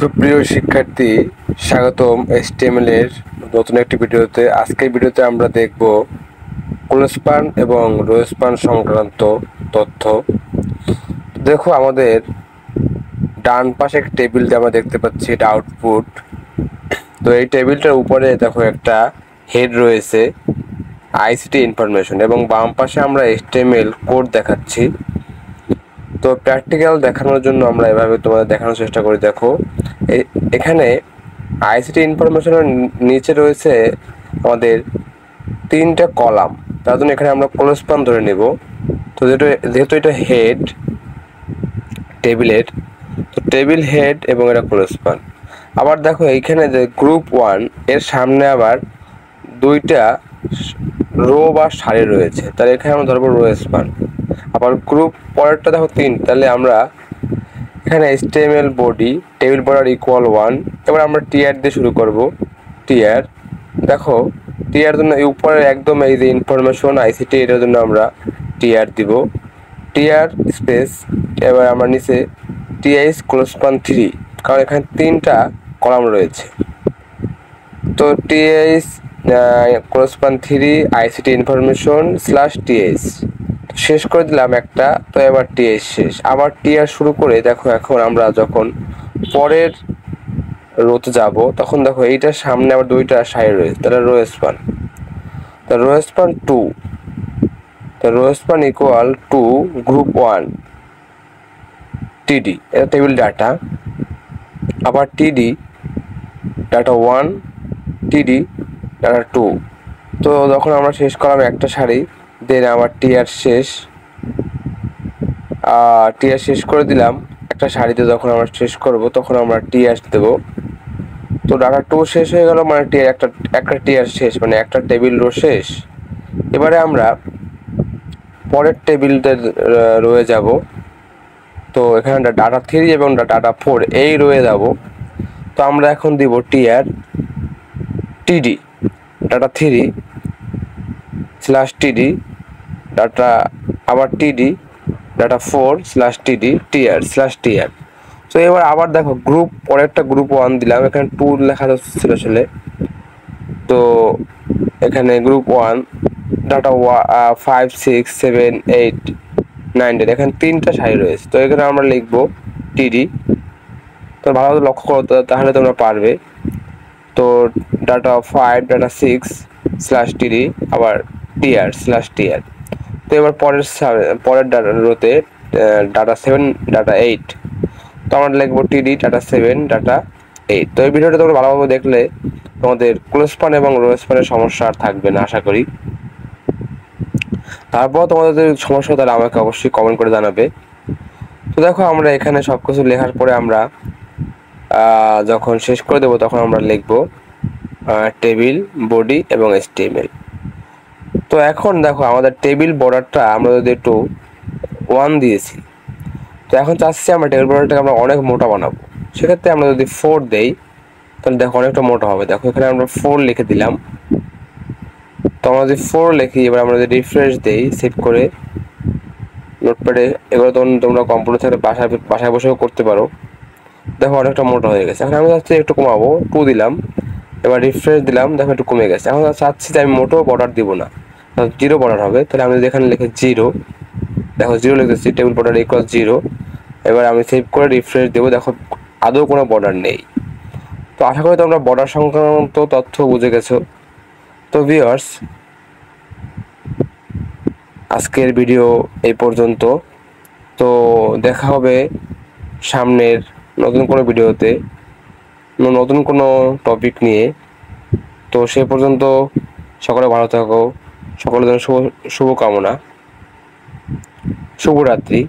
সুপ্রিয় শিক্ষার্থী, স্বাগতম HTML এর নতুন একটি ভিডিওতে। আজকের ভিডিওতে আমরা দেখব ক্লোজস্পান এবং রোস্পান সংক্রান্ত তথ্য। দেখো, আমাদের ডান পাশে একটা টেবিল আমরা দেখতে পাচ্ছি, এটা আউটপুট। তো এই টেবিলটার উপরে দেখো একটা হেড রয়েছে, ICT ইনফরমেশন, এবং বাম পাশে আমরা HTML কোড দেখাচ্ছি। তো প্র্যাকটিক্যাল দেখানোর জন্য আমরা এভাবে তোমাদের দেখানোর চেষ্টা করি। দেখো, এখানে ICT ইনফরমেশনের নিচে রয়েছে আমাদের তিনটা কলাম, তার জন্য এখানে আমরা ক্লোজস্পান ধরে নেব। তো যেহেতু এটা হেড টেবিলের, তো টেবিল হেড এবং এটা ক্লোজস্পান। আবার দেখো, এইখানে যে গ্রুপ 1 এর সামনে আবার দুইটা রো বা সারি রয়েছে, তাহলে এখানে আমরা ধরবো রোস্পান। আবার গ্রুপ পরেরটা দেখো 3, তাহলে আমরা এখানে HTML body table border equal 1। এবার আমরা টিআর দিয়ে শুরু করব। টিআর, দেখো টিআর জন্য উপরে একদম এই যে ইনফরমেশন ICT, এটার জন্য আমরা টিআর দিব, টিআর স্পেস। এবার আমরা নিচে টিআইস ক্লোজস্পান 3, কারণ এখানে তিনটা কলাম রয়েছে। তো টিআইস ক্লোজস্পান 3 ICT ইনফরমেশন স্ল্যাশ টিএস শেষ করে দিলাম একটা। তো এবার টিএস শেষ, আবার টিআর শুরু করে দেখো, এখন আমরা যখন পরের রোতে যাব তখন দেখো এইটার সামনে আবার দুইটা সারি রয়েছে, তাহলে রোস্পান। তো রোস্পান 2, তো রোস্পান ইকুয়াল টু গ্রুপ 1 টিডি, এটা টেবিল ডাটা। আবার টিডি ডাটা 1, টিডি ডাটা 2। তো যখন আমরা শেষ করলাম একটা সারি, দেন আবার টিআর শেষ, টিআর শেষ করে দিলাম একটা সারিতে। যখন আমরা শেষ করব তখন আমরা টিআর দেব। তো ডাটা 2 শেষ হয়ে গেল, মানে টিআর একটা টিআর শেষ, মানে একটা টেবিল রো শেষ। এবারে আমরা পরের টেবিলটা রয়ে যাব। তো এখানে ডাটা 3 এবং ডাটা 4 এই রয়ে যাব। তো আমরা এখন দিব টিআর টিডি ডাটা 3 স্ল্যাশ টিডি ডাটা, আবার টিডি ডাটা 4 স্ল্যাশ টিডি টিআর স্ল্যাশ টিআর। তো এবার আবার দেখো, গ্রুপ পরেরটা গ্রুপ 1 দিলাম, এখানে 2 লেখা যাচ্ছিল আসলে। তো এখানে গ্রুপ 1 ডাটা 5 6 7 8 9 10, এখানে তিনটা সারি রয়েছে। তো এখানে আমরা লিখবো টিডি। তো ভালো লক্ষ্য করো, তাহলে তোমরা পারবে। তো ডাটা 5 ডাটা 6 স্ল্যাশ টিডি, আবার টিআর স্ল্যাশ টিআর। তো এবার পরের ডাটা রোতে ডাটা 7 ডাটা 8, তো আমরা লিখবো টিডি ডাটা 7 ডাটা 8। তো এই ভিডিওটা তোমরা ভালোভাবে দেখলে তোমাদের ক্লোজস্পান এবং রোস্পানের সমস্যা আর থাকবে না আশা করি। তারপর তোমাদের যদি সমস্যা হয় তাহলে আমাকে অবশ্যই কমেন্ট করে জানাবে। তো দেখো, আমরা এখানে সব কিছু লেখার পরে আমরা যখন শেষ করে দেবো তখন আমরা লিখবো টেবিল বডি এবং HTML। তো এখন দেখো, আমাদের টেবিল বর্ডারটা আমরা যদি একটু 1 দিয়েছি, তো এখন চাচ্ছি আমরা টেবিল বর্ডারটাকে আমরা অনেক মোটা বানাবো। সেক্ষেত্রে আমরা যদি 4 দেই তাহলে দেখো অনেকটা মোটা হবে। দেখো এখানে আমরা 4 লিখে দিলাম। তো আমরা যদি 4 লিখি, এবার আমরা যদি রিফ্রেশ দেই সেভ করে নোটপ্যাডে, এগুলো তোমরা কম্পিউটার থেকে বাসায় বসেও করতে পারো। দেখো অনেকটা মোটা হয়ে গেছে। এখন আমি চাচ্ছি একটু কমাবো, 2 দিলাম, এবার রিফ্রেশ দিলাম, দেখো একটু কমে গেছে। এখন চাচ্ছি যে আমি মোটো বর্ডার দিব না, 0 বর্ডার হবে। তাহলে আমি যদি এখানে লিখে 0, দেখো 0 লিখেছি, টেবিল বর্ডার ইকুয়াল 0। এবার আমি সেভ করে রিফ্রেশ দেবো, দেখো আদৌ কোনো বর্ডার নেই। তো আশা করি তোমরা বর্ডার সংক্রান্ত তথ্য বুঝে গেছো। তো ভিউয়ার্স, আজকের ভিডিও এই পর্যন্ত। তো দেখা হবে সামনের নতুন কোনো ভিডিওতে, নতুন কোনো টপিক নিয়ে। তো সে পর্যন্ত সকলে ভালো থাকো, সকলের জন্য শুভকামনা, শুভরাত্রি।